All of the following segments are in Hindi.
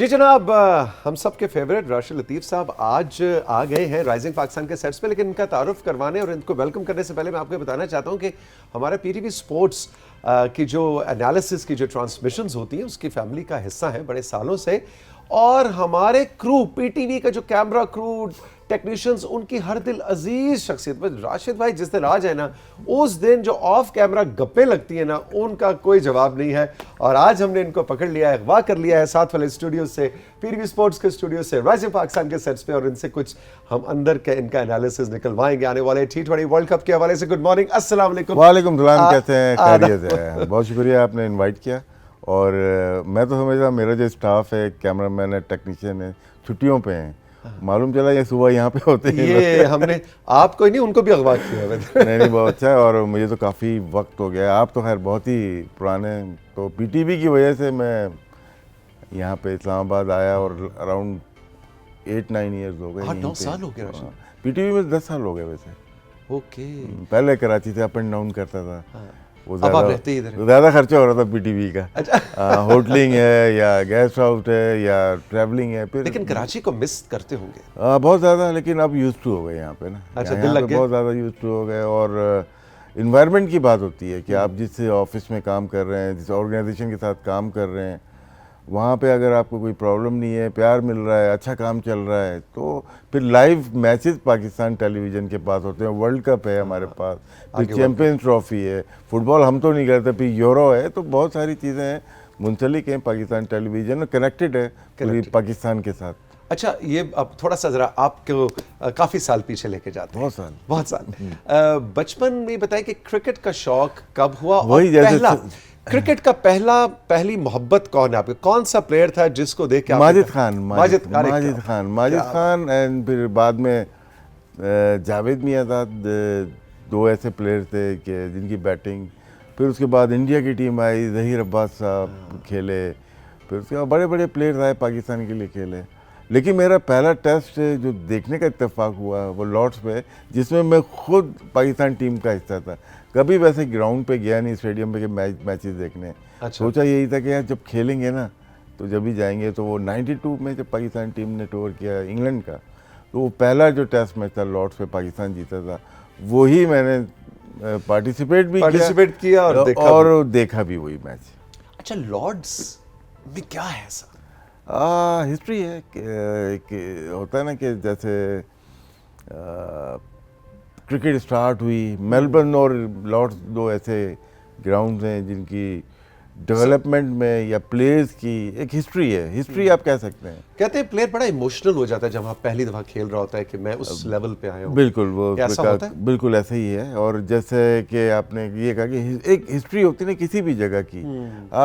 जी जनाब, हम सब के फेवरेट राशिद लतीफ़ साहब आज आ गए हैं राइजिंग पाकिस्तान के सेट्स पे, लेकिन इनका तारुफ करवाने और इनको वेलकम करने से पहले मैं आपको बताना चाहता हूं कि हमारा पीटीवी स्पोर्ट्स की जो एनालिसिस की जो ट्रांसमिशंस होती हैं उसकी फैमिली का हिस्सा है बड़े सालों से, और हमारे क्रू पीटीवी का जो कैमरा क्रू टेक्नीशियंस उनकी हर दिल अजीज शख्सियत। बस राशिद भाई जिस दिन आ जाए ना उस दिन जो ऑफ कैमरा गप्पे लगती है ना उनका कोई जवाब नहीं है, और आज हमने इनको पकड़ लिया है, अगवा कर लिया है साथ वाले स्टूडियो से, पीटीवी स्पोर्ट्स के स्टूडियो से, राइजिंग पाकिस्तान के सेट्स पे, और इनसे कुछ हम अंदर के इनका एनालिसिस निकलवाएंगे आने वाले T20 वर्ल्ड कप के हवाले से। गुड मॉर्निंग, अस्सलाम वालेकुम। वालेकुम सलाम, कैसे हैं? खैरियत है? बहुत शुक्रिया आपने इनवाइट किया। और मैं तो समझता मेरा जो स्टाफ है, कैमरामैन है, टेक्नीशियन है, छुट्टियों पे हैं। मालूम चला ये सुबह यहाँ पे होते हैं। ये हमने आपको ही नहीं उनको भी अगवा किया है। नहीं बहुत अच्छा है, और मुझे तो काफ़ी वक्त हो गया। आप तो खैर बहुत ही पुराने, तो पीटीवी की वजह से मैं यहाँ पे इस्लामाबाद आया और अराउंड 8-9 ईयर्स हो गए। 8-9 साल हो गए। पीटीवी में 10 साल हो गए वैसे। ओके, पहले कराची से अप एंड डाउन करता था। वो ज़्यादा खर्चा हो रहा था पीटीवी का। अच्छा। होटलिंग है या गेस्ट हाउस है या ट्रैवलिंग है। फिर लेकिन कराची को मिस करते होंगे? बहुत ज़्यादा, लेकिन अब यूज टू हो गए यहाँ पे ना। अच्छा, दिल लग गया? बहुत ज़्यादा यूज टू हो गए। और इन्वायरमेंट की बात होती है कि आप जिस ऑफिस में काम कर रहे हैं, जिस ऑर्गेनाइजेशन के साथ काम कर रहे हैं, वहाँ पे अगर आपको कोई प्रॉब्लम नहीं है, प्यार मिल रहा है, अच्छा काम चल रहा है, तो फिर लाइव मैचेस पाकिस्तान टेलीविज़न के पास होते हैं। वर्ल्ड कप है हमारे पास, फिर चैम्पियंस ट्रॉफी है, फुटबॉल हम तो नहीं करते, फिर यूरो है, तो बहुत सारी चीज़ें हैं, मुंसलिक हैं पाकिस्तान टेलीविज़न, कनेक्टेड है पूरी पाकिस्तान के साथ। अच्छा, ये अब थोड़ा सा ज़रा आपको काफ़ी साल पीछे लेके जाते हैं। बहुत साल। बचपन में बताएं कि क्रिकेट का शौक कब हुआ, और पहला क्रिकेट का पहली मोहब्बत कौन है आपके? कौन सा प्लेयर था जिसको देख के? माजिद खान। एंड फिर बाद में जावेद मियाँदाद, दो ऐसे प्लेयर थे कि जिनकी बैटिंग, फिर उसके बाद इंडिया की टीम आई, ज़हीर अब्बास साहब खेले, फिर उसके बाद बड़े बड़े प्लेयर आए पाकिस्तान के लिए खेले। लेकिन मेरा पहला टेस्ट जो देखने का इत्तेफाक हुआ वो लॉर्ड्स पे, जिसमें मैं खुद पाकिस्तान टीम का हिस्सा था। कभी वैसे ग्राउंड पे गया नहीं, स्टेडियम पे के मैचेस देखने। अच्छा। सोचा यही था कि यार जब खेलेंगे ना तो जब भी जाएंगे। तो वो 92 में जब पाकिस्तान टीम ने टूर किया इंग्लैंड का, तो वो पहला जो टेस्ट मैच था लॉर्ड्स पे पाकिस्तान जीता था, वही मैंने पार्टिसिपेट किया और देखा भी वही मैच। अच्छा, लॉर्ड्स में क्या है ऐसा? हिस्ट्री है कि होता है ना कि जैसे क्रिकेट स्टार्ट हुई, मेलबर्न और लॉर्ड्स दो ऐसे ग्राउंड्स हैं जिनकी डेवलपमेंट में या प्लेयर्स की एक हिस्ट्री है। हिस्ट्री आप कह सकते हैं। कहते हैं प्लेयर बड़ा इमोशनल हो जाता है जब आप पहली दफ़ा खेल रहा होता है कि मैं उस लेवल पे आया हूँ। बिल्कुल, वो ऐसा होता है? बिल्कुल ऐसा ही है। और जैसे कि आपने ये कहा कि एक हिस्ट्री होती है ना किसी भी जगह की,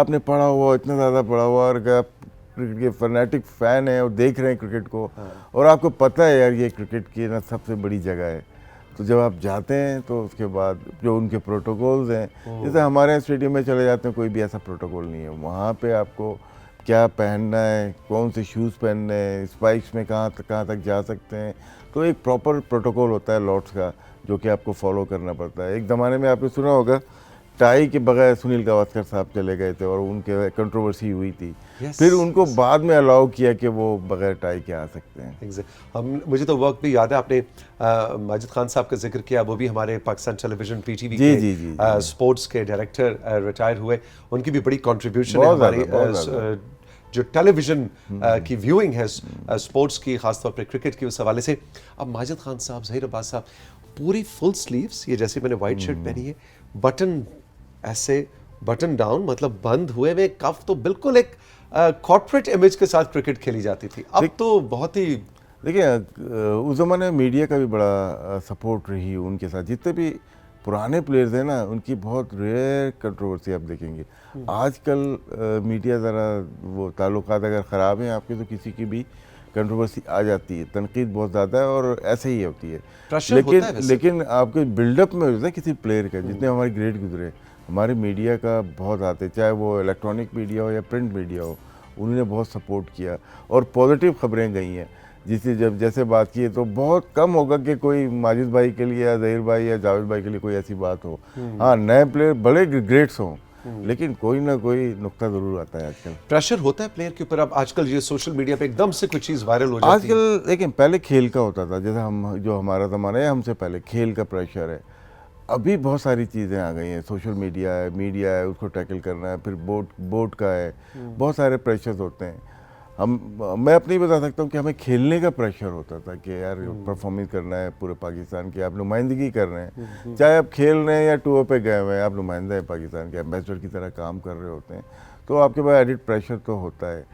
आपने पढ़ा हुआ, इतना ज़्यादा पढ़ा हुआ, और आप क्रिकेट के फैनेटिक फ़ैन हैं और देख रहे हैं क्रिकेट को, और आपको पता है यार ये क्रिकेट की ना सबसे बड़ी जगह है, तो जब आप जाते हैं तो उसके बाद जो उनके प्रोटोकॉल्स हैं, जैसे हमारे स्टेडियम में चले जाते हैं कोई भी ऐसा प्रोटोकॉल नहीं है। वहाँ पे आपको क्या पहनना है, कौन से शूज़ पहनने हैं, स्पाइक्स में कहाँ तक जा सकते हैं, तो एक प्रॉपर प्रोटोकॉल होता है लॉर्ड्स का जो कि आपको फॉलो करना पड़ता है। एक ज़माने में आपने सुना होगा टाई के बगैर सुनील गावस्कर साहब चले गए थे और उनके कंट्रोवर्सी हुई थी। फिर उनको बाद में अलाउ किया कि वो बगैर टाई के आ सकते हैं। मुझे तो वक्त भी याद है, आपने माजिद खान साहब का जिक्र किया, वो भी हमारे पाकिस्तान टेलीविजन पीटीवी के स्पोर्ट्स के डायरेक्टर रिटायर हुए। उनकी भी बड़ी कंट्रीब्यूशन है हमारी जो टेलीविज़न की व्यूइंग है स्पोर्ट्स की, खासतौर पर क्रिकेट की, उस हवाले से। अब माजिद खान साहब, ज़हीर अब्बास साहब, पूरी फुल स्लीव्स, ये जैसे मैंने वाइट शर्ट पहनी है, बटन ऐसे बटन डाउन, मतलब बंद हुए हुए कफ, तो बिल्कुल एक कॉर्पोरेट इमेज के साथ क्रिकेट खेली जाती थी। अब तो बहुत ही, देखिए उस ज़माने में मीडिया का भी बड़ा सपोर्ट रही उनके साथ। जितने भी पुराने प्लेयर्स हैं ना, उनकी बहुत रेयर कंट्रोवर्सी आप देखेंगे। आजकल मीडिया ज़रा वो ताल्लुकात अगर ख़राब हैं आपके, तो किसी की भी कंट्रोवर्सी आ जाती है, तनकीद बहुत ज़्यादा है, और ऐसे ही होती है। लेकिन आपके बिल्डअप में होता है किसी प्लेयर का, जितने हमारे ग्रेड गुजरे, हमारे मीडिया का बहुत आते, चाहे वो इलेक्ट्रॉनिक मीडिया हो या प्रिंट मीडिया हो, उन्होंने बहुत सपोर्ट किया और पॉजिटिव खबरें गई हैं। जिससे जब जैसे बात की तो बहुत कम होगा कि कोई माजिद भाई के लिए या ज़हीर भाई या जावेद भाई के लिए कोई ऐसी बात हो। हाँ, नए प्लेयर बड़े ग्रेट्स हों, लेकिन कोई ना कोई नुक्ता जरूर आता है आजकल। प्रेशर होता है प्लेयर के ऊपर? अब आजकल ये सोशल मीडिया पे एकदम से कुछ चीज़ वायरल हो जाती है। आजकल लेकिन पहले खेल का होता था, जैसे हम जो हमारा ज़माना है हमसे पहले खेल का प्रेशर है। अभी बहुत सारी चीज़ें आ गई हैं, सोशल मीडिया है, मीडिया है, उसको टैकल करना है, फिर बोर्ड का है, बहुत सारे प्रेशर्स होते हैं। मैं अपनी बता सकता हूँ कि हमें खेलने का प्रेशर होता था कि यार परफॉर्मेंस करना है, पूरे पाकिस्तान की आप नुमाइंदगी कर रहे हैं, चाहे आप खेल रहे हैं या टूर पे गए हुए हैं, आप नुमाइंदा है पाकिस्तान के, एम्बेसडर की तरह काम कर रहे होते हैं, तो आपके पास एडिट प्रेशर तो होता है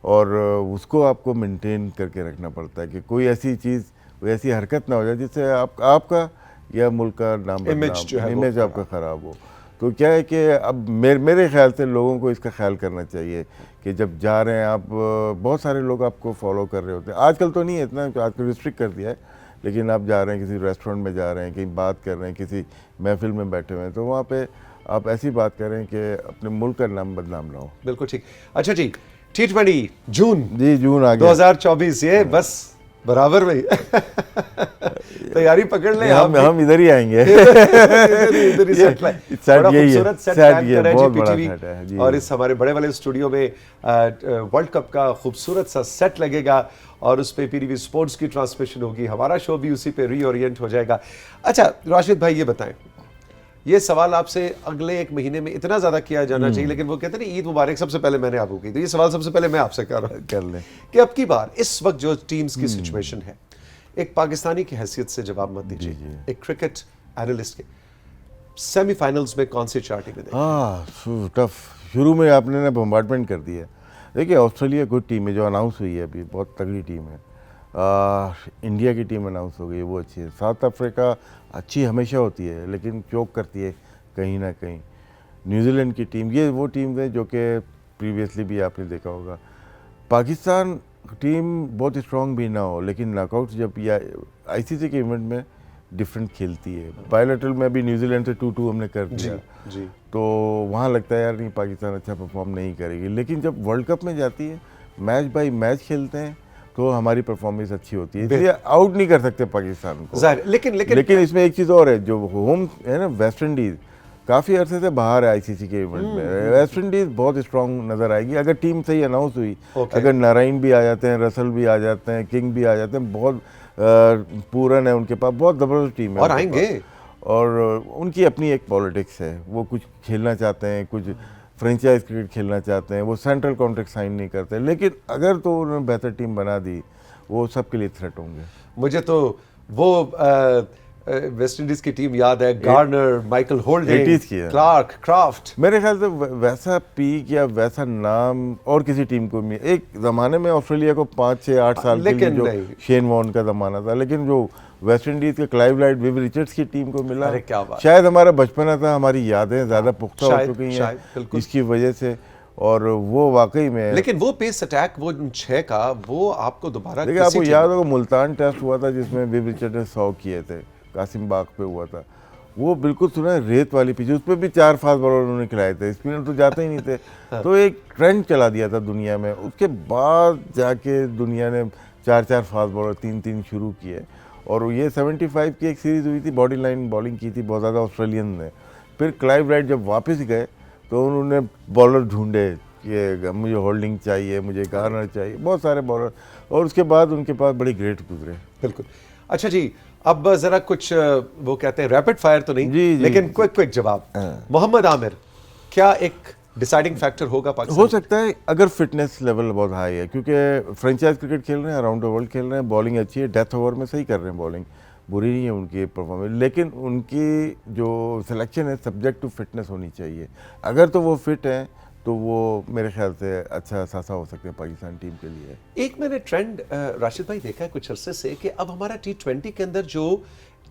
और उसको आपको मेंटेन करके रखना पड़ता है कि कोई ऐसी चीज़, कोई ऐसी हरकत ना हो जाए जिससे आपका या मुल्क का नाम, इमेज आपका ख़राब हो। तो क्या है कि अब मेरे ख्याल से लोगों को इसका ख्याल करना चाहिए कि जब जा रहे हैं आप, बहुत सारे लोग आपको फॉलो कर रहे होते हैं, आजकल तो नहीं है इतना, आजकल रिस्ट्रिक्ट कर दिया है, लेकिन आप जा रहे हैं किसी रेस्टोरेंट में, जा रहे हैं कहीं बात कर रहे हैं, किसी महफिल में बैठे हुए हैं, तो वहाँ पे आप ऐसी बात करें कि अपने मुल्क का नाम बदनाम ना हो। बिल्कुल ठीक। अच्छा जी, T20 जून, जी जून आ गया 2024, ये बस बराबर में तैयारी पकड़ ले। हम इधर ही आएंगे। इधर ही सेट बड़ा खूबसूरत सेट प्लान कर रहा है GPTV, और इस हमारे बड़े वाले स्टूडियो में वर्ल्ड कप का खूबसूरत सा सेट लगेगा और उस पे PTV स्पोर्ट्स की ट्रांसमिशन होगी, हमारा शो भी उसी पे रीओरिएंट हो जाएगा। अच्छा राशिद भाई, ये बताएं, ये सवाल आपसे अगले एक महीने में इतना ज्यादा किया जाना चाहिए, लेकिन वो कहते हैं ना ईद मुबारक सबसे पहले मैंने आपको की, तो ये सवाल सबसे पहले मैं आपसे कर लें कि अब की बार इस वक्त जो टीम्स की सिचुएशन है, एक पाकिस्तानी की हैसियत से जवाब मत दीजिए, एक क्रिकेट एनालिस्ट के, सेमीफाइनल्स में कौन सी चार टीमें देखें? टफ। शुरू में आपने ना बम्बार्डमेंट कर दिया। देखिए ऑस्ट्रेलिया गुड टीम है जो अनाउंस हुई है, अभी बहुत तगड़ी टीम है। इंडिया की टीम अनाउंस हो गई, वो अच्छी है। साउथ अफ्रीका अच्छी हमेशा होती है लेकिन चोक करती है कहीं ना कहीं। न्यूजीलैंड की टीम, ये वो टीम है जो कि प्रीवियसली भी आपने देखा होगा। पाकिस्तान टीम बहुत स्ट्रॉन्ग भी ना हो, लेकिन नॉकआउट जब या ICC के इवेंट में डिफरेंट खेलती है। बायलैटरल में भी न्यूजीलैंड से 2-2 हमने कर दिया, जी। तो वहाँ लगता है यार नहीं पाकिस्तान अच्छा परफॉर्म नहीं करेगी, लेकिन जब वर्ल्ड कप में जाती है, मैच बाय मैच खेलते हैं, तो हमारी परफॉर्मेंस अच्छी होती है, इसलिए आउट नहीं कर सकते पाकिस्तान को। लेकिन इसमें एक चीज़ और है, जो होम है ना, वेस्ट इंडीज़ काफ़ी अरसे से बाहर है ICC के इवेंट में। वेस्ट इंडीज़ बहुत स्ट्रॉन्ग नज़र आएगी अगर टीम सही अनाउंस हुई। अगर नारायण भी आ जाते हैं, रसल भी आ जाते हैं, किंग भी आ जाते हैं, बहुत पूरन है उनके पास, बहुत ज़बरदस्त टीम है और आएंगे। और उनकी अपनी एक पॉलिटिक्स है, वो कुछ खेलना चाहते हैं, कुछ फ्रेंचाइज क्रिकेट खेलना चाहते हैं, वो सेंट्रल कॉन्ट्रैक्ट साइन नहीं करते, लेकिन अगर तो उन्होंने बेहतर टीम बना दी, वो सबके लिए थ्रेट होंगे। मुझे तो वो वेस्ट इंडीज की टीम याद है, Garner, Michael Holding, Clarke, Croft. मेरे ख्याल से वैसा पीक या वैसा नाम और किसी टीम को नहीं। एक ज़माने में ऑस्ट्रेलिया को 5, 6, 8 साल के लिए जो शेन वॉर्न का ज़माना था, लेकिन जो वेस्ट इंडीज़ के क्लाइव लाइट, विव रिचर्ड्स की टीम को मिला, शायद हमारा बचपना था, हमारी यादें ज़्यादा पुख्ता हो चुकी हैं इसकी वजह से, और वो वाकई में। लेकिन वो पेस अटैक, वो 6 का, वो आपको दोबारा, देखिए आपको याद होगा मुल्तान टेस्ट हुआ था जिसमें विव रिचर्ड ने 100 किए थे, कासिम बाग पे हुआ था, वो बिल्कुल सुना रेत वाली पिच, उस पर भी 4 फास्ट बॉलर उन्होंने खिलाए थे, स्पिनर तो जाते ही नहीं थे। तो एक ट्रेंड चला दिया था दुनिया में, उसके बाद जाके दुनिया ने 4 फास्ट बॉलर 3 शुरू किए, और ये 75 की एक सीरीज़ हुई थी, बॉडी लाइन बॉलिंग की थी बहुत ज़्यादा ऑस्ट्रेलियन ने। फिर क्लाइव राइट जब वापस गए तो उन्होंने बॉलर ढूंढे कि मुझे होल्डिंग चाहिए, मुझे गार्नर चाहिए, बहुत सारे बॉलर, और उसके बाद उनके पास बड़ी ग्रेट गुजरे। बिल्कुल। अच्छा जी, अब जरा कुछ वो कहते हैं रैपिड फायर तो नहीं, लेकिन क्विक जवाब। मोहम्मद आमिर क्या एक डिसाइडिंग फैक्टर होगा पाकिस्तान? हो सकता है अगर फिटनेस लेवल बहुत हाई है, क्योंकि फ्रेंचाइज क्रिकेट खेल रहे हैं, अराउंड द वर्ल्ड खेल रहे हैं, बॉलिंग अच्छी है, डेथ ओवर में सही कर रहे हैं, बॉलिंग बुरी नहीं है उनकी परफॉर्मेंस, लेकिन उनकी जो सिलेक्शन है सब्जेक्ट टू फिटनेस होनी चाहिए। अगर तो वो फिट है तो वो मेरे ख्याल से अच्छा सासा हो सकते हैं पाकिस्तान टीम के लिए। एक मैंने ट्रेंड राशिद भाई देखा है कुछ अरसे से कि अब हमारा T20 के अंदर जो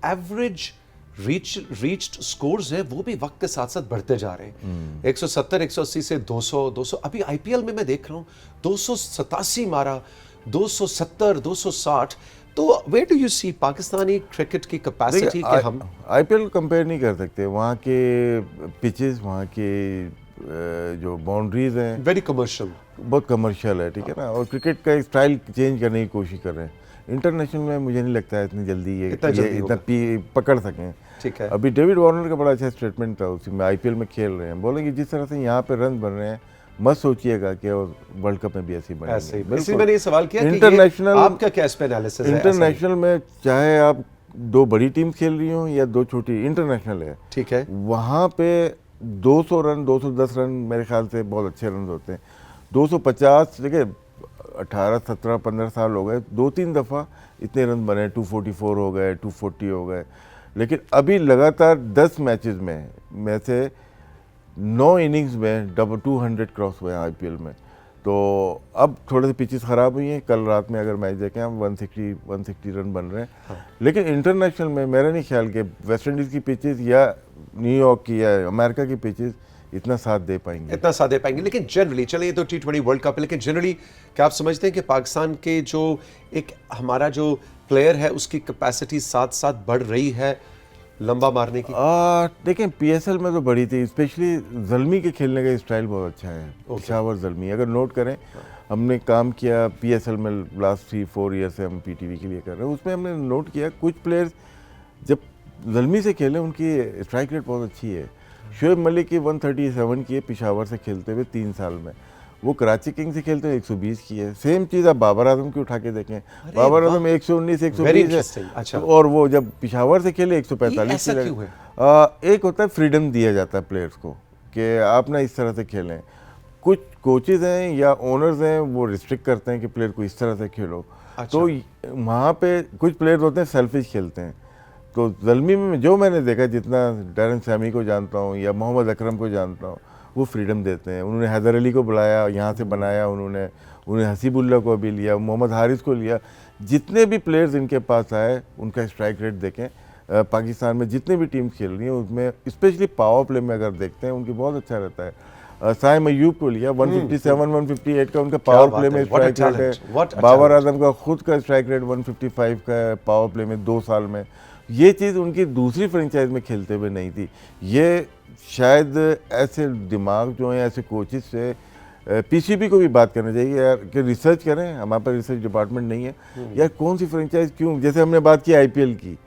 एवरेज रीच्ड स्कोर्स हैं वो भी वक्त के साथ साथ बढ़ते जा रहे हैं। 170, 180 से 200, अभी IPL में मैं देख रहा हूँ 287 मारा, 270, 260। तो where do you see Pakistani cricket की कैपेसिटी के? हम IPL कंपेयर नहीं कर सकते, वहाँ के पिचेस, वहाँ के जो बाउंड्रीज हैं, वेरी कमर्शियल, बहुत कमर्शियल है, ठीक है ना, और क्रिकेट का एक स्टाइल चेंज करने की कोशिश कर रहे हैं। इंटरनेशनल में मुझे नहीं लगता है इतनी जल्दी ये इतना जल्दी इतना पकड़ सकें। ठीक है। अभी डेविड वार्नर का बड़ा अच्छा स्टेटमेंट था, उसी में आईपीएल में खेल रहे हैं, बोले कि जिस तरह से यहाँ पे रन बन रहे हैं मत सोचिएगा कि वर्ल्ड कप में भी ऐसे ही बनेंगे। इसी मैंने ये सवाल किया कि इंटरनेशनल आपका क्या इस पे एनालिसिस है? इंटरनेशनल में चाहे आप 2 बड़ी टीम खेल रही हो या 2 छोटी, इंटरनेशनल है, ठीक है, वहाँ पे 200 रन 210 रन मेरे ख्याल से बहुत अच्छे रन होते हैं। 250 देखिए 18 17 15 साल हो गए, 2-3 दफ़ा इतने रन बने, 244 हो गए, 240 हो गए, लेकिन अभी लगातार 10 मैचेस में से 9 इनिंग्स में 200 क्रॉस हुए हैं आईपीएल में। तो अब थोड़े से पिचेस ख़राब हुई हैं, कल रात में अगर मैच देखें हम 160 रन बन रहे हैं। हाँ। लेकिन इंटरनेशनल में मेरा नहीं ख्याल कि वेस्ट इंडीज़ की पिचेस या न्यूयॉर्क की या अमेरिका की पिचेस इतना साथ दे पाएंगे। लेकिन जनरली चलिए तो T20 वर्ल्ड कप है, लेकिन जनरली क्या आप समझते हैं कि पाकिस्तान के जो एक हमारा जो प्लेयर है उसकी कैपेसिटी साथ साथ बढ़ रही है लंबा मारने की? देखिए PSL में तो बड़ी थी, स्पेशली ज़ल्मी के खेलने का स्टाइल बहुत अच्छा है। पेशावर ज़ल्मी अगर नोट करें, हमने काम किया PSL में लास्ट 3-4 ईयर से हम PTV के लिए कर रहे हैं, उसमें हमने नोट किया कुछ प्लेयर्स जब ज़ल्मी से खेले उनकी स्ट्राइक रेट बहुत अच्छी है। शोएब मलिक की 137 की है पेशावर से खेलते हुए 3 साल में, वो कराची किंग से खेलते हुए 120 की है। सेम चीज़ आप बाबर आजम की उठा के देखें, बाबर आजम 119 120 है। अच्छा। और वो जब पेशावर से खेले 145 की। एक होता है फ्रीडम दिया जाता है प्लेयर्स को कि आप ना इस तरह से खेलें। कुछ कोचेज हैं या ओनर्स हैं वो रिस्ट्रिक्ट करते हैं कि प्लेयर को इस तरह से खेलो। अच्छा। तो वहाँ पे कुछ प्लेयर्स होते हैं सेल्फिश खेलते हैं। तो ज़ल्मी में जो मैंने देखा, जितना डैरन सैमी को जानता हूँ या मोहम्मद अकरम को जानता हूँ, वो फ्रीडम देते हैं। उन्होंने हैदर अली को बुलाया, यहाँ से बनाया, उन्होंने हसीबुल्ला को भी लिया, मोहम्मद हारिस को लिया। जितने भी प्लेयर्स इनके पास आए उनका स्ट्राइक रेट देखें, पाकिस्तान में जितने भी टीम्स खेल रही हैं उसमें स्पेशली पावर प्ले में अगर देखते हैं उनकी बहुत अच्छा रहता है। साइम अयूब को लिया 157 158 का उनका पावर प्ले में स्ट्राइक रेट है। बाबर आजम का खुद का स्ट्राइक रेट 155 का पावर प्ले में 2 साल में। ये चीज़ उनकी दूसरी फ्रेंचाइज में खेलते हुए नहीं थी। ये शायद ऐसे दिमाग जो हैं, ऐसे कोचेस से PCB को भी बात करना चाहिए यार कि रिसर्च करें। हमारे पास रिसर्च डिपार्टमेंट नहीं है यार, कौन सी फ्रेंचाइज क्यों, जैसे हमने बात की IPL की,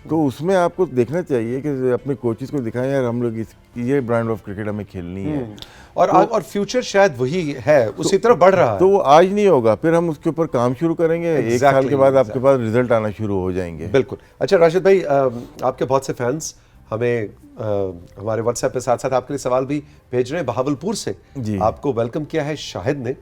तो उसमें आपको देखना चाहिए कि अपने कोचेस को दिखाएं यार हम लोग ये ब्रांड ऑफ क्रिकेट हमें खेलनी है। और फ्यूचर शायद वही है, उसी तरफ बढ़ रहा है। तो वो आज नहीं होगा, फिर हम उसके ऊपर काम शुरू करेंगे। एक साल के बाद आपके पास रिजल्ट आना शुरू हो जाएंगे। बिल्कुल। अच्छा राशिद भाई, आपके बहुत से फैंस हमें हमारे व्हाट्सएप पे साथ साथ आपके लिए सवाल भी भेज रहे हैं। बहावलपुर से आपको वेलकम किया है शाहिद ने,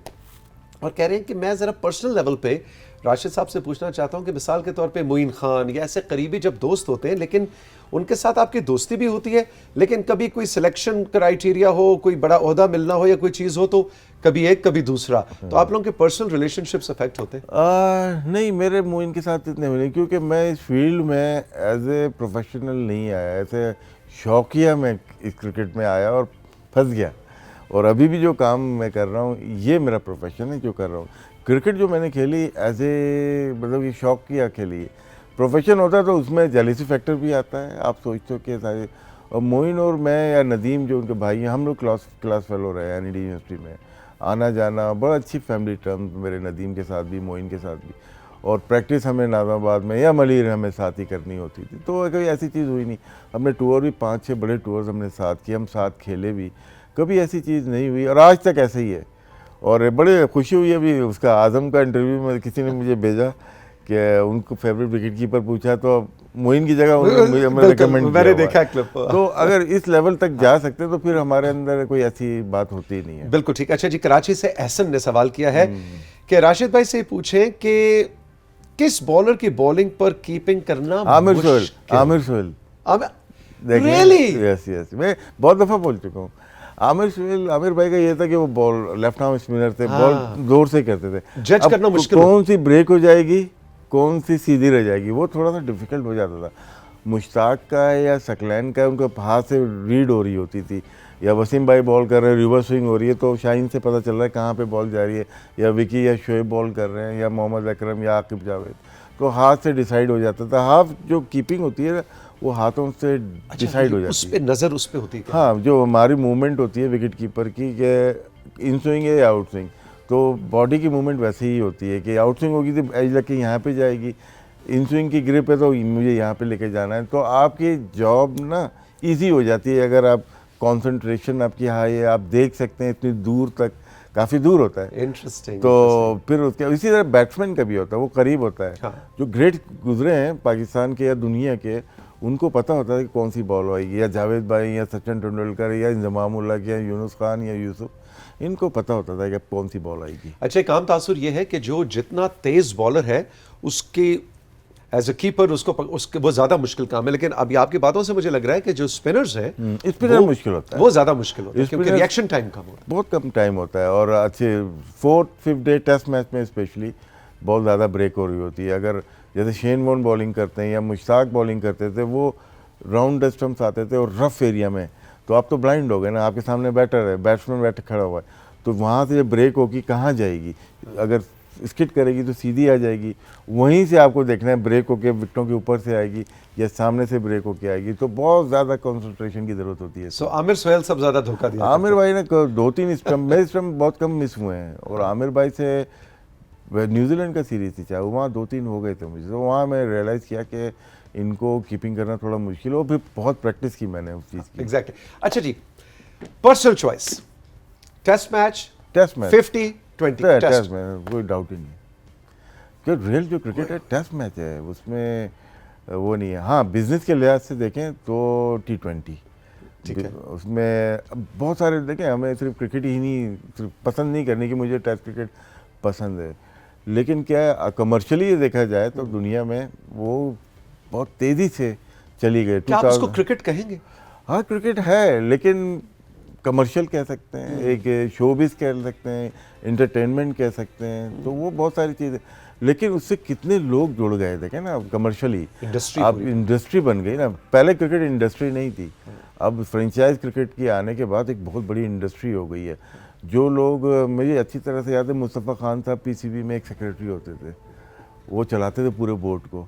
और कह रहे हैं कि मैं ज़रा पर्सनल लेवल पे राशिद साहब से पूछना चाहता हूं कि मिसाल के तौर पे मोइन खान या ऐसे करीबी जब दोस्त होते हैं, लेकिन उनके साथ आपकी दोस्ती भी होती है, लेकिन कभी कोई सिलेक्शन क्राइटेरिया हो, कोई बड़ा ओहदा मिलना हो या कोई चीज़ हो, तो कभी एक कभी दूसरा, तो आप लोगों के पर्सनल रिलेशनशिप्स अफेक्ट होते हैं? नहीं, मेरे मोइन के साथ इतने हुए नहीं, क्योंकि मैं इस फील्ड में एज ए प्रोफेशनल नहीं आया, ऐसे शौकिया में इस क्रिकेट में आया और फंस गया। और अभी भी जो काम मैं कर रहा हूँ ये मेरा प्रोफेशन है जो कर रहा हूँ। क्रिकेट जो मैंने खेली एज ए मतलब ये शौक किया खेली, प्रोफेशन होता है तो उसमें जेलिसी फैक्टर भी आता है। आप सोचते हो कि सारे, और मोइन और मैं या नदीम जो उनके भाई हैं, हम लोग क्लास फेलो रहे हैं NED यूनिवर्सिटी में, आना जाना बड़ा अच्छी फैमिली टर्म्स मेरे नदीम के साथ भी मोइन के साथ भी। और प्रैक्टिस हमें नाज़ाबाद में या मलीर हमें साथ ही करनी होती थी, तो कोई ऐसी चीज़ हुई नहीं। हमने टूर भी 5-6 बड़े टूर्स हमने साथ किए, हम साथ खेले भी, कभी ऐसी चीज़ नहीं हुई और आज तक ऐसे ही है। और बड़े खुशी हुई अभी उसका आज़म का इंटरव्यू में किसी ने मुझे भेजा कि उनको फेवरेट विकेट कीपर पूछा तो मोइन की जगह मुझे रिकमेंड मैंने देखा क्लिप। तो अगर इस लेवल तक जा सकते तो फिर हमारे अंदर कोई ऐसी बात होती ही नहीं है। बिल्कुल ठीक। अच्छा जी, कराची से एहसन ने सवाल किया है कि राशिद भाई से पूछें कि किस बॉलर की बॉलिंग पर कीपिंग करना? आमिर सोहेल। रियली? यस, मैं बहुत दफ़ा बोल चुका हूँ। आमिर भाई का ये था कि वो बॉल लेफ्ट आर्म स्पिनर थे, बॉल जोर से करते थे। जज करना मुश्किल, कौन सी ब्रेक हो जाएगी कौन सी सीधी रह जाएगी वो थोड़ा सा डिफिकल्ट हो जाता था। मुश्ताक का या सकलैन का उनका हाथ से रीड हो रही होती थी, या वसीम भाई बॉल कर रहे हैं रिवर्स स्विंग हो रही है तो शाहीन से पता चल रहा है कहाँ पे बॉल जा रही है, या विकी या शोएब बॉल कर रहे हैं या मोहम्मद अकरम या आकिब जावेद, तो हाथ से डिसाइड हो जाता था। हाफ जो कीपिंग होती है वो हाथों से डिसाइड हो जाती है। उस पे नज़र उस पे होती है? हाँ, जो हमारी मूवमेंट होती है विकेट कीपर की कि इन स्विंग है या आउट स्विंग, तो बॉडी की मूवमेंट वैसे ही होती है कि आउट स्विंग होगी तो एज लग यहाँ पे जाएगी, इन स्विंग की ग्रिप है तो मुझे यहाँ पे लेके जाना है, तो आपकी जॉब ना ईजी हो जाती है। अगर आप कंसंट्रेशन आपकी हाई है, आप देख सकते हैं इतनी दूर तक, काफ़ी दूर होता है। इंटरेस्टिंग। तो फिर उसके इसी तरह बैट्समैन का भी होता है, वो करीब होता है। हाँ। जो ग्रेट गुजरे हैं पाकिस्तान के या दुनिया के, उनको पता होता है कि कौन सी बॉल आएगी, या जावेद भाई या सचिन तेंदुलकर या इंजमाम उल हक या यूनुस खान या यूसुफ, इनको पता होता था कि कौन सी बॉल आएगी। अच्छा, एक आम तासुर ये है कि जो जितना तेज बॉलर है उसके एज अ कीपर उसके वो ज्यादा मुश्किल काम है, लेकिन अभी आपकी बातों से मुझे लग रहा है कि जो स्पिनर्स हैं स्पिनर मुश्किल होता है, वो ज्यादा मुश्किल होता है क्योंकि रिएक्शन टाइम कम होता है, बहुत कम टाइम होता है। और अच्छे 4th-5th डे टेस्ट मैच में स्पेशली बॉल ज़्यादा ब्रेक हो रही होती है। अगर जैसे शेन वॉर्न बॉलिंग करते हैं या मुश्ताक बॉलिंग करते थे, वो राउंड स्टम्प्स आते थे और रफ एरिया में, तो आप तो ब्लाइंड हो गए ना, आपके सामने बैटर है, बैट्समैन बैठ खड़ा हुआ है, तो वहाँ से जब ब्रेक होगी कहाँ जाएगी, अगर स्किट करेगी तो सीधी आ जाएगी, वहीं से आपको देखना है ब्रेक होके विकेटों के ऊपर से आएगी या सामने से ब्रेक होके आएगी, तो बहुत ज़्यादा कंसंट्रेशन की ज़रूरत होती है। सो आमिर सोहेल सब ज़्यादा धोखा दिया। आमिर भाई ने 2-3 स्टम्प, मेरे स्टम्प बहुत कम मिस हुए हैं, और आमिर भाई से न्यूजीलैंड का सीरीज थी चाहे, वहाँ 2-3 हो गए थे मुझे, तो वहाँ मैं रियलाइज़ किया कि इनको कीपिंग करना थोड़ा मुश्किल हो, फिर बहुत प्रैक्टिस की मैंने उस चीज़ की। एग्जैक्टली। अच्छा जी, personal choice, test match 50-20 test में कोई डाउट ही नहीं है, क्योंकि रियल जो क्रिकेट है टेस्ट मैच है, उसमें वो नहीं है। हाँ, बिजनेस के लिहाज से देखें तो T20, ठीक है, उसमें बहुत सारे देखें, हमें सिर्फ क्रिकेट ही नहीं सिर्फ पसंद नहीं करनी कि मुझे टेस्ट क्रिकेट पसंद है, लेकिन क्या है कमर्शियली ये देखा जाए तो दुनिया में वो बहुत तेज़ी से चली गई। क्या आप उसको क्रिकेट कहेंगे? हाँ, क्रिकेट है, लेकिन कमर्शियल कह सकते हैं, एक शोबिस कह सकते हैं, एंटरटेनमेंट कह सकते हैं, तो वो बहुत सारी चीज़ें, लेकिन उससे कितने लोग जुड़ गए, देखें ना, कमर्शियली अब इंडस्ट्री बन गई ना। पहले क्रिकेट इंडस्ट्री नहीं थी, अब फ्रेंचाइज क्रिकेट की आने के बाद एक बहुत बड़ी इंडस्ट्री हो गई है। जो लोग, मुझे अच्छी तरह से याद है, मुस्तफ़ा खान साहब PCB में एक सेक्रेटरी होते थे, वो चलाते थे पूरे बोर्ड को,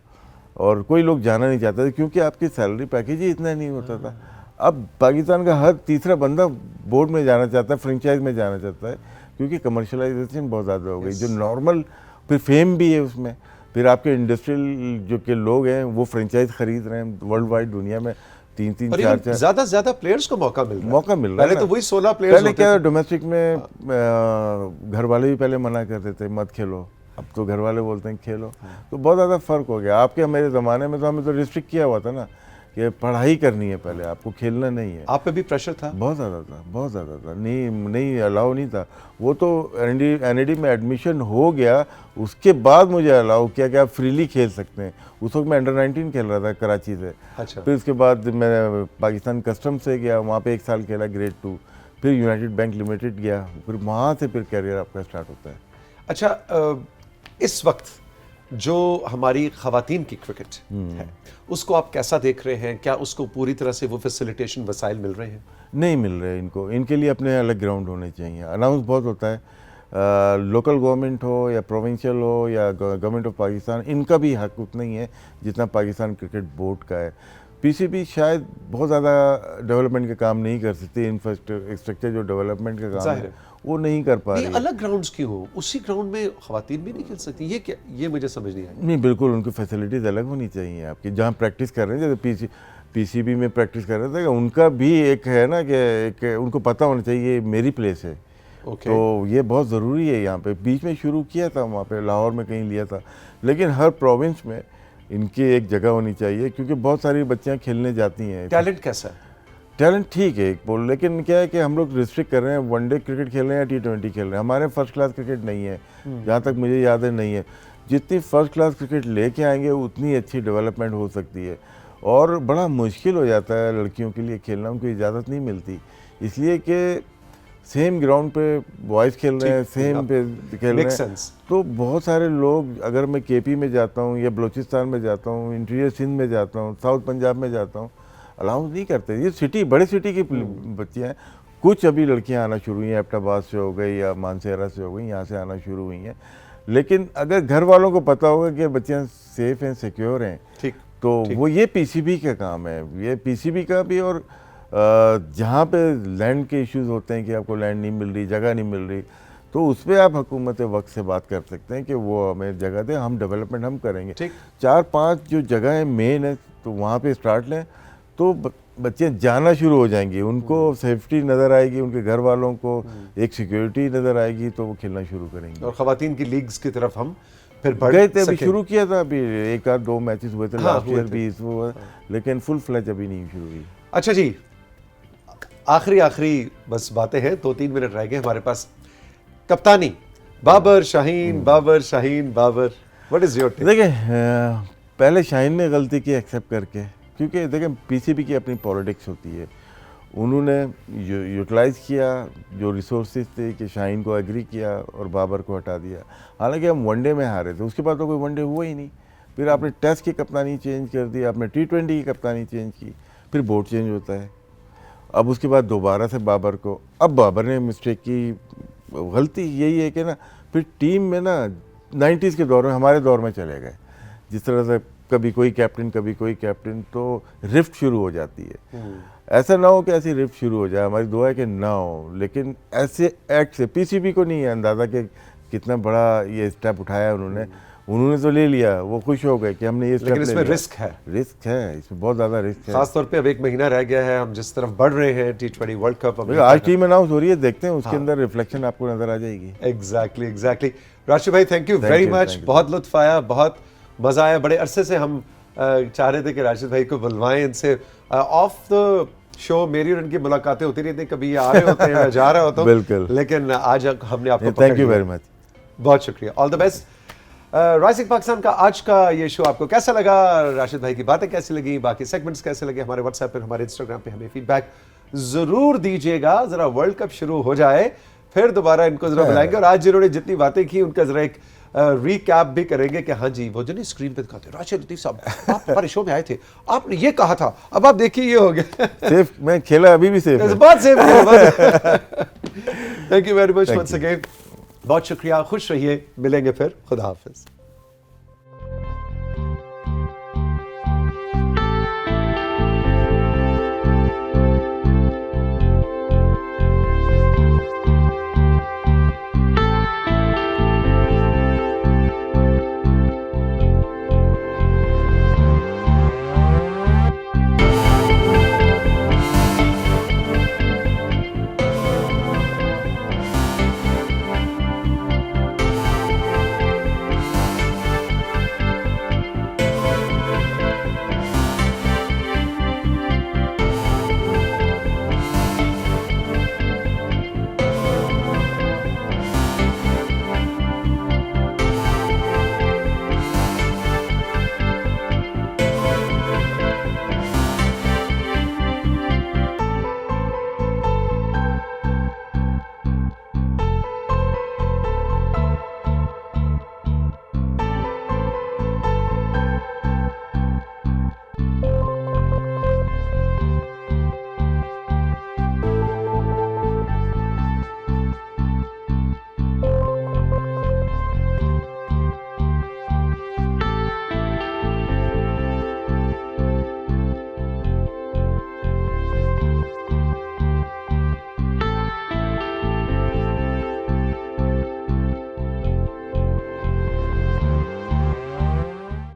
और कोई लोग जाना नहीं चाहते थे क्योंकि आपकी सैलरी पैकेज ही इतना नहीं होता था। अब पाकिस्तान का हर तीसरा बंदा बोर्ड में जाना चाहता है, फ्रेंचाइज में जाना चाहता है, क्योंकि कमर्शलाइजेशन बहुत ज़्यादा हो गई। जो नॉर्मल, फिर फेम भी है उसमें, फिर आपके इंडस्ट्रियल जो के लोग हैं वो फ्रेंचाइज खरीद रहे हैं वर्ल्ड वाइड दुनिया में, 3-3, 4-4 ज़्यादा से ज़्यादा प्लेयर्स को मौका मिल रहा है। पहले तो वही 16 प्लेयर्स पहले क्या डोमेस्टिक में घर वाले भी पहले मना करते थे मत खेलो, अब तो घर वाले बोलते हैं खेलो, तो बहुत ज़्यादा फ़र्क हो गया। आपके मेरे ज़माने में तो हमें तो रिस्ट्रिक्ट किया हुआ था ना कि पढ़ाई करनी है पहले, आपको खेलना नहीं है। आप पे भी प्रेशर था? बहुत ज़्यादा था, बहुत ज़्यादा था, नहीं अलाउ नहीं था। वो तो NAD में एडमिशन हो गया, उसके बाद मुझे अलाउ किया कि आप फ्रीली खेल सकते हैं। उस वक्त मैं अंडर-19 खेल रहा था कराची से। अच्छा। फिर उसके बाद मैं पाकिस्तान कस्टम से गया, वहाँ पे 1 साल खेला ग्रेड 2, फिर यूनाइटेड बैंक लिमिटेड गया, फिर वहाँ से फिर कैरियर आपका स्टार्ट होता है। अच्छा, इस वक्त जो हमारी ख़वातीन की क्रिकेट है उसको आप कैसा देख रहे हैं? क्या उसको पूरी तरह से वो फैसिलिटेशन वसाइल मिल रहे हैं? नहीं मिल रहे इनको, इनके लिए अपने अलग ग्राउंड होने चाहिए। अनाउंस बहुत होता है, लोकल गवर्नमेंट हो या प्रोविंशियल हो या गवर्नमेंट ऑफ पाकिस्तान, इनका भी हक उतना ही है जितना पाकिस्तान क्रिकेट बोर्ड का है। PCB शायद बहुत ज़्यादा डेवलपमेंट का काम नहीं कर सकती, इंफ्रास्ट्रक्चर जो डेवलपमेंट का काम है वो नहीं कर पा रही है। अलग ग्राउंड्स क्यों हो? उसी ग्राउंड में ख़वातीन भी नहीं खेल सकती, ये क्या, ये मुझे समझ नहीं आई। नहीं, बिल्कुल उनकी फैसिलिटीज़ अलग होनी चाहिए आपकी, जहाँ प्रैक्टिस कर रहे हैं, जैसे PCB में प्रैक्टिस कर रहे थे, उनका भी एक है ना कि एक उनको पता होना चाहिए मेरी प्लेस है। तो ये बहुत ज़रूरी है। यहाँ पे बीच में शुरू किया था, वहाँ पे लाहौर में कहीं लिया था, लेकिन हर प्रोविंस में इनकी एक जगह होनी चाहिए, क्योंकि बहुत सारी बच्चियाँ खेलने जाती हैं। टैलेंट कैसा है? टैलेंट ठीक है एक बोल, लेकिन क्या है कि हम लोग रिस्ट्रिक्ट कर रहे हैं, वनडे क्रिकेट खेल रहे हैं या T20 खेल रहे हैं। हमारे फर्स्ट क्लास क्रिकेट नहीं है, जहाँ तक मुझे याद है नहीं है। जितनी फर्स्ट क्लास क्रिकेट लेके आएंगे उतनी अच्छी डेवलपमेंट हो सकती है, और बड़ा मुश्किल हो जाता है लड़कियों के लिए खेलना, उनको इजाज़त नहीं मिलती, इसलिए कि सेम ग्राउंड पे बॉयज़ खेल रहे हैं, सेम पे खेल रहे हैं, तो बहुत सारे लोग, अगर मैं KP में जाता हूँ या बलूचिस्तान में जाता हूँ, इंटीरियर सिंध में जाता हूँ, साउथ पंजाब में जाता हूँ, अलाउ नहीं करते। ये सिटी, बड़े सिटी की बच्चियाँ हैं, कुछ अभी लड़कियाँ आना शुरू हुई हैं, एबटाबाद से हो गई या मानसेरा से हो गई, यहाँ से आना शुरू हुई हैं, लेकिन अगर घर वालों को पता होगा कि बच्चियाँ सेफ़ हैं, सिक्योर हैं, तो वो ये PCB का काम है, ये PCB का भी। और जहाँ पे लैंड के इश्यूज़ होते हैं कि आपको लैंड नहीं मिल रही, जगह नहीं मिल रही, तो तो उस पर आप हुकूमत वक्त से बात कर सकते हैं कि वो हमें जगह दे, हम डेवलपमेंट हम करेंगे। ठीक। 4-5 जो जगह है मेन है, तो वहाँ पे स्टार्ट लें तो बच्चे जाना शुरू हो जाएंगे, उनको सेफ्टी नज़र आएगी, उनके घर वालों को एक सिक्योरिटी नज़र आएगी, तो वो खेलना शुरू करेंगे। और ख़वातीन की लीग्स की तरफ हम फिर बढ़ गए थे, अभी सकें। शुरू किया था, अभी 1-2 मैचेस हुए थे हाँ, लास्ट हुए ईयर थे। भी इस वो, लेकिन फुल फ्लैज अभी नहीं शुरू हुई। अच्छा जी, आखिरी बस बातें हैं, 2-3 मिनट रह गए हमारे पास। कप्तानी Babar Shaheen, Babar Shaheen, Babar, what is your take? देखिए पहले शाहीन ने गलती की एक्सेप्ट करके, क्योंकि देखिए पीसीबी की अपनी पॉलिटिक्स होती है, उन्होंने यूटिलाइज़ किया जो रिसोर्सेज थे कि शाहीन को एग्री किया और बाबर को हटा दिया। हालांकि हम वनडे में हारे थे, उसके बाद तो कोई वनडे हुआ ही नहीं। फिर आपने टेस्ट की कप्तानी चेंज कर दी, आपने T20 की कप्तानी चेंज की, फिर बोर्ड चेंज होता है। अब उसके बाद दोबारा से बाबर को, अब बाबर ने मिस्टेक की, गलती यही है कि ना फिर टीम में ना 90s के दौर में, हमारे दौर में चले गए, जिस तरह से कभी कोई कैप्टन कभी कोई कैप्टन, तो रिफ्ट शुरू हो जाती है। ऐसा ना हो कि ऐसी रिफ्ट शुरू हो जाए, हमारी दुआ है कि ना हो, लेकिन ऐसे एक्ट से पीसीबी को नहीं है अंदाज़ा कि कितना बड़ा ये स्टेप उठाया उन्होंने तो ले लिया, वो खुश हो गए कि हमने ये स्टेप लेकिन ले इसमें लिया। रिस्क है, रिस्क है, इसमें बहुत ज़्यादा रिस्क है। खासतौर पे अब 1 महीना रह गया है, हम जिस तरफ बढ़ रहे हैं T20 वर्ल्ड कप। आज टीम अनाउंस हो रही है, देखते हैं उसके अंदर रिफ्लेक्शन आपको नजर आ जाएगी। एग्जैक्टली। राशिद भाई, थैंक यू वेरी मच, बहुत लुत्फ आया, बहुत मजा आया। बड़े अरसे से हम चाह रहे थे कि राशिद भाई को बुलवाएं, इनसे ऑफ द शो मेरी और इनकी मुलाकातें होती रहती, कभी ये आ रहे होते हैं मैं जा रहा होता हूँ, बिल्कुल, लेकिन आज हमने आपको थैंक यू वेरी मच, बहुत शुक्रिया, all the best. Rising Pakistan का आज का ये शो आपको कैसा लगा, राशिद भाई की बातें कैसी लगी, बाकी सेगमेंट्स कैसे लगे, हमारे व्हाट्सएप पर, हमारे इंस्टाग्राम पे हमें फीडबैक जरूर दीजिएगा। जरा वर्ल्ड कप शुरू हो जाए फिर दोबारा इनको जरा बुलाएंगे, और आज जिन्होंने जितनी बातें की उनका जरा एक रिकैप भी करेंगे कि हाँ जी, वो जो नहीं स्क्रीन पे दिखाते, राशिद लतीफ साहब आप हमारे शो में आए थे, आपने ये कहा था, अब आप देखिए ये हो गया। सेफ, मैं खेला अभी भी सेफ है। बहुत सेफ है। Thank you very much once again, बहुत शुक्रिया, खुश रहिए, मिलेंगे फिर, खुदा हाफिज।